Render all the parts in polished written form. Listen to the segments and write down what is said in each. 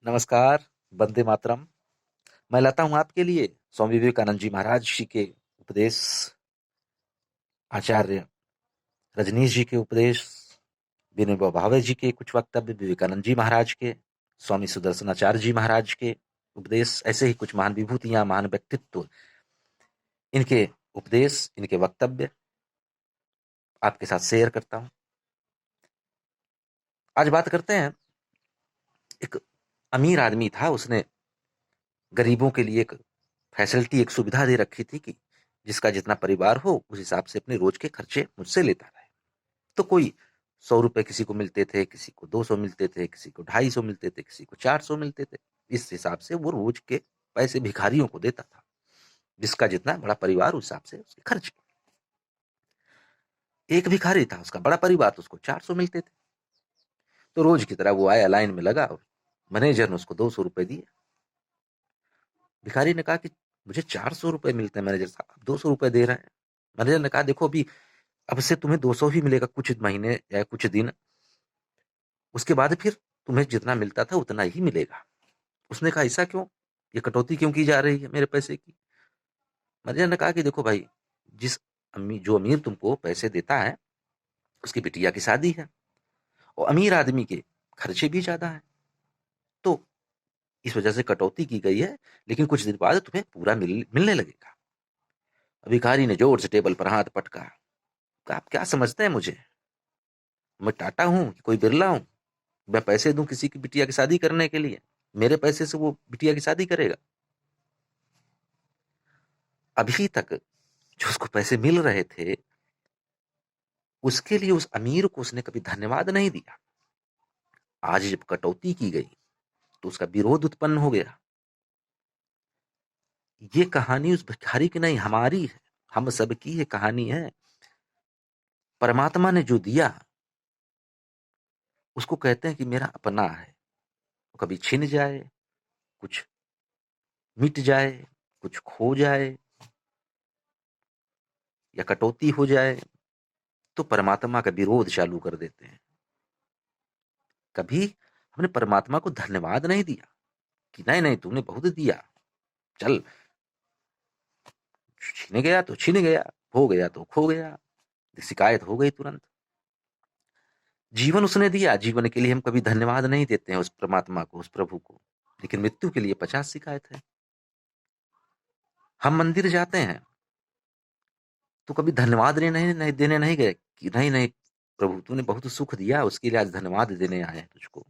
नमस्कार, वंदे मातरम। मैं लाता हूँ आपके लिए स्वामी विवेकानंद जी महाराज जी के उपदेश, आचार्य रजनीश जी के उपदेश, विनोबा भावे जी के कुछ वक्तव्य, विवेकानंद जी महाराज के, स्वामी सुदर्शनाचार्य जी महाराज के उपदेश, ऐसे ही कुछ महान विभूतियां, महान व्यक्तित्व, इनके उपदेश, इनके वक्तव्य आपके साथ शेयर करता हूँ। आज बात करते हैं, एक अमीर आदमी था, उसने गरीबों के लिए एक फैसिलिटी, एक सुविधा दे रखी थी कि जिसका जितना परिवार हो उस हिसाब से अपने रोज के खर्चे मुझसे लेता रहे। तो कोई 100 रुपए किसी को मिलते थे, किसी को 200 मिलते थे, किसी को 250 मिलते थे, किसी को 400 मिलते थे। इस हिसाब से वो रोज के पैसे भिखारियों को देता था, जिसका जितना बड़ा परिवार उस हिसाब से उसके खर्च। एक भिखारी था, उसका बड़ा परिवार, तो उसको 400 मिलते थे। तो रोज की तरह वो आया, लाइन में लगा और मैनेजर ने उसको 200 रुपए दिए। भिखारी ने कहा कि मुझे 400 रुपए मिलते हैं मैनेजर साहब, आप 200 रुपए दे रहे हैं। मैनेजर ने कहा देखो, अभी अब से तुम्हें 200 ही मिलेगा, कुछ महीने या कुछ दिन, उसके बाद फिर तुम्हें जितना मिलता था उतना ही मिलेगा। उसने कहा ऐसा क्यों, ये कटौती क्यों की जा रही है मेरे पैसे की। मैनेजर ने कहा कि देखो भाई, जिस जो अमीर तुमको पैसे देता है उसकी बिटिया की शादी है, और अमीर आदमी के खर्चे भी ज्यादा है, तो इस वजह से कटौती की गई है, लेकिन कुछ दिन बाद तुम्हें पूरा मिलने लगेगा। भिखारी ने जोर से टेबल पर हाथ पटका, कहा, आप क्या समझते हैं मुझे, मैं टाटा हूं कि कोई बिरला हूं, मैं पैसे दूं किसी की बिटिया की शादी करने के लिए, मेरे पैसे से वो बिटिया की शादी करेगा। अभी तक जो उसको पैसे मिल रहे थे, उसके लिए उस अमीर को उसने कभी धन्यवाद नहीं दिया। आज जब कटौती की गई तो उसका विरोध उत्पन्न हो गया। ये कहानी उस भिखारी की नहीं, हमारी है, हम सबकी ये कहानी है। परमात्मा ने जो दिया उसको कहते हैं कि मेरा अपना है। वो कभी छिन जाए, कुछ मिट जाए, कुछ खो जाए या कटौती हो जाए, तो परमात्मा का विरोध चालू कर देते हैं। कभी हमने परमात्मा को धन्यवाद नहीं दिया कि नहीं नहीं तूने बहुत दिया, चल, छिन गया तो छिन गया, खो गया तो खो गया, शिकायत हो गई तुरंत। जीवन उसने दिया, जीवन के लिए हम कभी धन्यवाद नहीं देते हैं उस परमात्मा को, उस प्रभु को, लेकिन मृत्यु के लिए 50 शिकायत है। हम मंदिर जाते हैं तो कभी धन्यवाद देने नहीं गए कि नहीं नहीं प्रभु तूने बहुत सुख दिया, उसके लिए आज धन्यवाद देने आए हैं तुझको।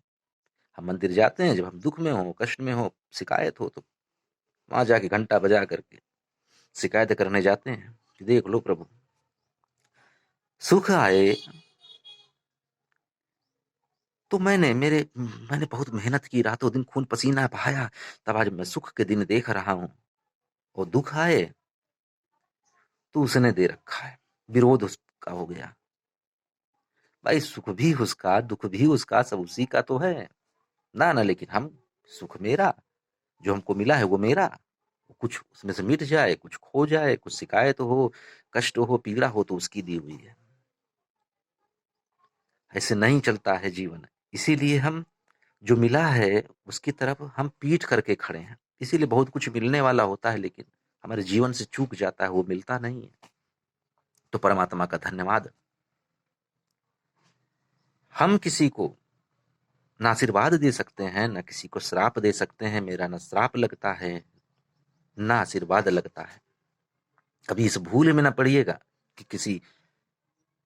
हम मंदिर जाते हैं जब हम दुख में हो, कष्ट में हो, शिकायत हो, तो वहां जाके घंटा बजा करके शिकायत करने जाते हैं कि देख लो प्रभु, सुख आए तो मैंने बहुत मेहनत की, रातों दिन खून पसीना बहाया, तब आज मैं सुख के दिन देख रहा हूं। और दुख आए तो उसने दे रखा है, विरोध उसका हो गया। भाई सुख भी उसका, दुख भी उसका, सब उसी का तो है ना ना, लेकिन हम, सुख मेरा, जो हमको मिला है वो मेरा, कुछ उसमें से मिट जाए, कुछ खो जाए, कुछ शिकायत हो, कष्ट हो, पीड़ा हो, तो उसकी दी हुई है। ऐसे नहीं चलता है जीवन। इसीलिए हम, जो मिला है उसकी तरफ हम पीठ करके खड़े हैं। इसीलिए बहुत कुछ मिलने वाला होता है लेकिन हमारे जीवन से चूक जाता है, वो मिलता नहीं है। तो परमात्मा का धन्यवाद। हम किसी को ना आशीर्वाद दे सकते हैं, ना किसी को श्राप दे सकते हैं। मेरा ना श्राप लगता है, ना आशीर्वाद लगता है। कभी इस भूल में ना पड़िएगा कि किसी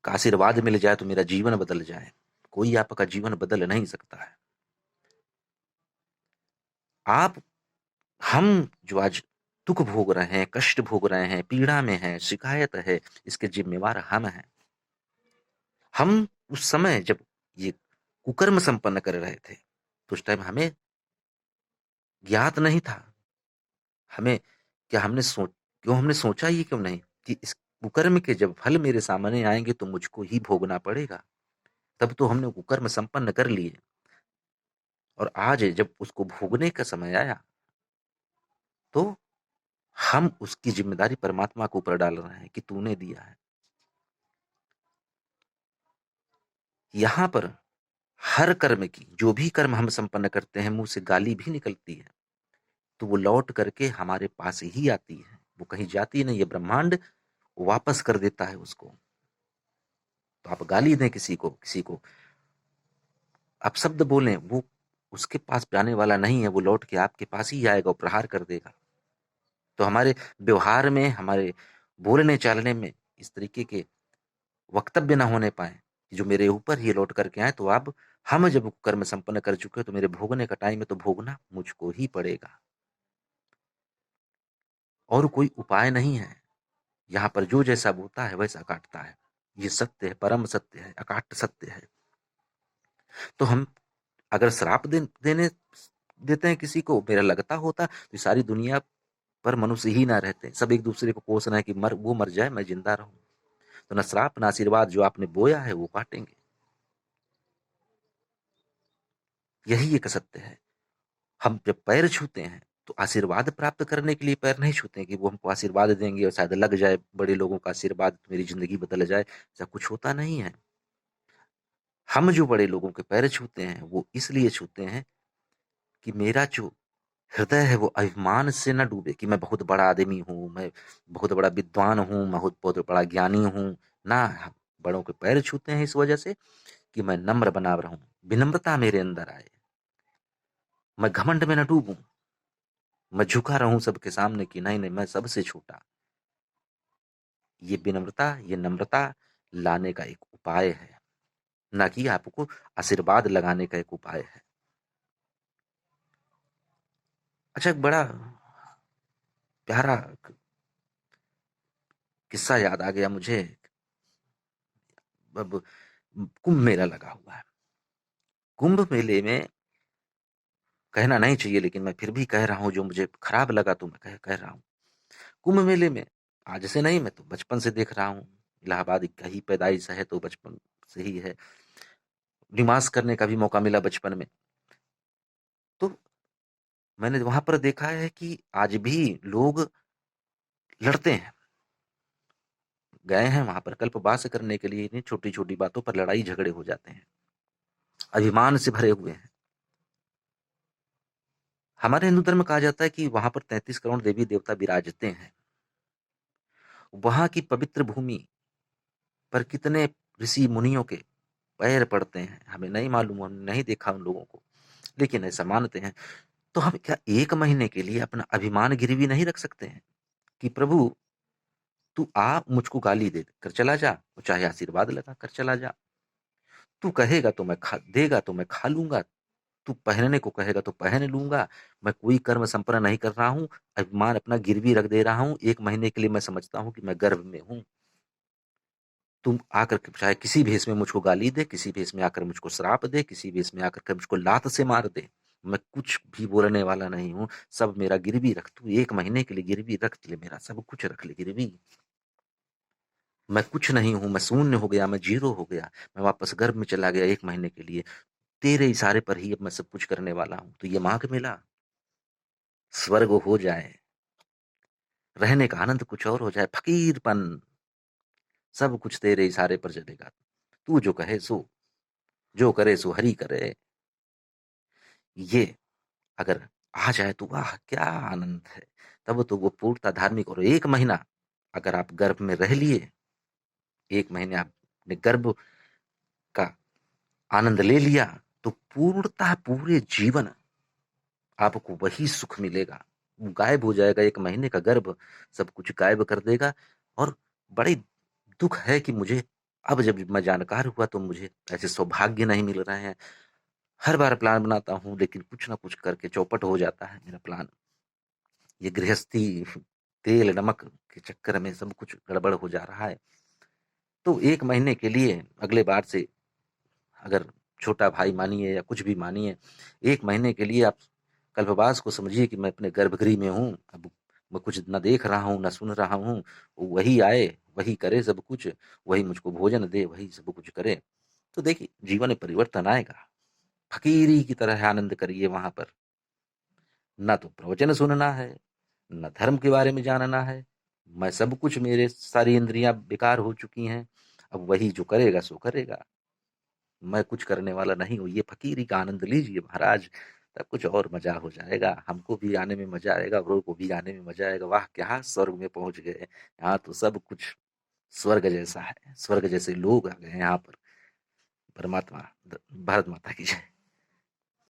का आशीर्वाद मिल जाए तो मेरा जीवन बदल जाए। कोई आपका जीवन बदल नहीं सकता है। आप, हम जो आज दुख भोग रहे हैं, कष्ट भोग रहे हैं, पीड़ा में हैं, शिकायत है, इसके जिम्मेवार हम हैं। हम उस समय जब ये कुकर्म संपन्न कर रहे थे तो उस टाइम हमें ज्ञात नहीं था। हमें क्या, हमने सोचा ही क्यों नहीं कि इस कुकर्म के जब फल मेरे सामने आएंगे तो मुझको ही भोगना पड़ेगा। तब तो हमने कुकर्म संपन्न कर लिए, और आज जब उसको भोगने का समय आया तो हम उसकी जिम्मेदारी परमात्मा के ऊपर डाल रहे हैं कि तूने दिया है। यहां पर हर कर्म की, जो भी कर्म हम संपन्न करते हैं, मुंह से गाली भी निकलती है तो वो लौट करके हमारे पास ही आती है, वो कहीं जाती नहीं। ये ब्रह्मांड वापस कर देता है उसको। तो आप गाली दें किसी को आप शब्द बोलें, वो उसके पास जाने वाला नहीं है, वो लौट के आपके पास ही आएगा, वो प्रहार कर देगा। तो हमारे व्यवहार में, हमारे बोलने चालने में इस तरीके के वक्तव्य ना होने पाए कि जो मेरे ऊपर ही लौट करके आए। तो अब हम जब कर्म संपन्न कर चुके हैं तो मेरे भोगने का टाइम है, तो भोगना मुझको ही पड़ेगा, और कोई उपाय नहीं है। यहाँ पर जो जैसा बोता है वैसा काटता है। ये सत्य है, परम सत्य है, अकाट्य सत्य है। तो हम अगर श्राप देने देते हैं किसी को, मेरा लगता होता तो सारी दुनिया पर मनुष्य ही ना रहते, सब एक दूसरे को कोसना है कि वो मर जाए, मैं जिंदा रहूं। तो न श्राप न आशीर्वाद, जो आपने बोया है वो काटेंगे। यही एक सत्य है। हम जब पैर छूते हैं तो आशीर्वाद प्राप्त करने के लिए पैर नहीं छूते हैं कि वो हमको आशीर्वाद देंगे और शायद लग जाए बड़े लोगों का आशीर्वाद तो मेरी जिंदगी बदल जाए। ऐसा कुछ होता नहीं है। हम जो बड़े लोगों के पैर छूते हैं वो इसलिए छूते हैं कि मेरा जो हृदय है वो अभिमान से न डूबे कि मैं बहुत बड़ा आदमी हूँ, मैं बहुत बड़ा विद्वान हूँ, मैं बहुत बहुत बड़ा ज्ञानी हूँ। ना, हम बड़ों के पैर छूते हैं इस वजह से कि मैं नम्र बना रहूं, विनम्रता मेरे अंदर आए, मैं घमंड में न डूबूं, मैं झुका रहूं सबके सामने कि नहीं नहीं मैं सबसे छोटा। ये विनम्रता, ये नम्रता लाने का एक उपाय है, ना कि आपको आशीर्वाद लगाने का एक उपाय है। अच्छा, एक बड़ा प्यारा किस्सा याद आ गया मुझे। अब कुंभ मेला लगा हुआ है। कुंभ मेले में, कहना नहीं चाहिए लेकिन मैं फिर भी कह रहा हूं, जो मुझे खराब लगा तो मैं कह रहा हूं। कुंभ मेले में आज से नहीं, मैं तो बचपन से देख रहा हूँ। इलाहाबाद का ही पैदाइश है तो बचपन से ही है, निवास करने का भी मौका मिला बचपन में। तो मैंने वहां पर देखा है कि आज भी लोग लड़ते हैं, गए हैं वहां पर कल्पवास करने के लिए, इतनी छोटी छोटी बातों पर लड़ाई झगड़े हो जाते हैं, अभिमान से भरे हुए हैं। हमारे हिंदू धर्म में कहा जाता है कि वहां पर 33 करोड़ देवी देवता विराजते हैं। वहां की पवित्र भूमि पर कितने ऋषि मुनियों के पैर पड़ते हैं हमें नहीं मालूम, हमने नहीं देखा उन लोगों को, लेकिन ऐसा मानते हैं। तो हम क्या एक महीने के लिए अपना अभिमान गिरवी नहीं रख सकते हैं कि प्रभु तू आ, मुझको गाली दे कर चला जा, चाहे आशीर्वाद लगा कर चला जा। तू कहेगा तो मैं खा देगा तो मैं खा लूंगा, तू पहनने को कहेगा तो पहन लूंगा। मैं कोई कर्म संपन्न नहीं कर रहा हूँ, अभिमान अपना गिरवी रख दे रहा हूँ। एक महीने के लिए मैं समझता हूँ कि मैं गर्भ में हूँ। तुम आकर के चाहे किसी भेष में मुझको गाली दे, किसी भेष में आकर मुझको श्राप दे, किसी भेष में आकर के मुझको लात से मार दे, मैं कुछ भी बोलने वाला नहीं हूँ। सब मेरा गिरवी रख, तू एक महीने के लिए गिरवी रख ले, मेरा सब कुछ रख ले गिरवी। मैं कुछ नहीं हूं, मैं शून्य हो गया, मैं जीरो हो गया, मैं वापस गर्भ में चला गया एक महीने के लिए। तेरे इशारे पर ही अब मैं सब कुछ करने वाला हूं। तो ये माघ मेला स्वर्ग हो जाए, रहने का आनंद कुछ और हो जाए, फकीरपन सब कुछ तेरे इशारे पर चलेगा। तू जो कहे सो, जो करे सो हरि करे। ये अगर आ जाए तो वाह क्या आनंद है। तब तो वो पूर्णता धार्मिक। और एक महीना अगर आप गर्भ में रह लिए, एक महीने आपने गर्भ का आनंद ले लिया, तो पूर्णता पूरे जीवन आपको वही सुख मिलेगा। वो गायब हो जाएगा, एक महीने का गर्भ सब कुछ गायब कर देगा। और बड़ी दुख है कि मुझे अब जब मैं जानकार हुआ तो मुझे ऐसे सौभाग्य नहीं मिल रहे हैं। हर बार प्लान बनाता हूँ लेकिन कुछ ना कुछ करके चौपट हो जाता है मेरा प्लान। ये गृहस्थी, तेल नमक के चक्कर में सब कुछ गड़बड़ हो जा रहा है। तो एक महीने के लिए अगले बार से, अगर छोटा भाई मानिए या कुछ भी मानिए, एक महीने के लिए आप कल्पवास को समझिए कि मैं अपने गर्भगृह में हूँ। अब मैं कुछ न देख रहा हूँ न सुन रहा हूँ, वही आए वही करे सब कुछ, वही मुझको भोजन दे, वही सब कुछ करे। तो देखिए जीवन में परिवर्तन आएगा। फकीरी की तरह आनंद करिए वहां पर। न तो प्रवचन सुनना है, न धर्म के बारे में जानना है। मैं सब कुछ, मेरे सारी इंद्रियां बेकार हो चुकी हैं। अब वही जो करेगा सो करेगा। मैं कुछ करने वाला नहीं हूँ, ये फकीरी का आनंद लीजिए महाराज, तब कुछ और मजा हो जाएगा, हमको भी आने में मजा आएगा, औरों को भी आने में मजा आएगा। वाह क्या स्वर्ग में पहुंच गए, यहाँ तो सब कुछ स्वर्ग जैसा है, स्वर्ग जैसे लोग आ गए हैं यहाँ पर। परमात्मा, भारत माता की जय।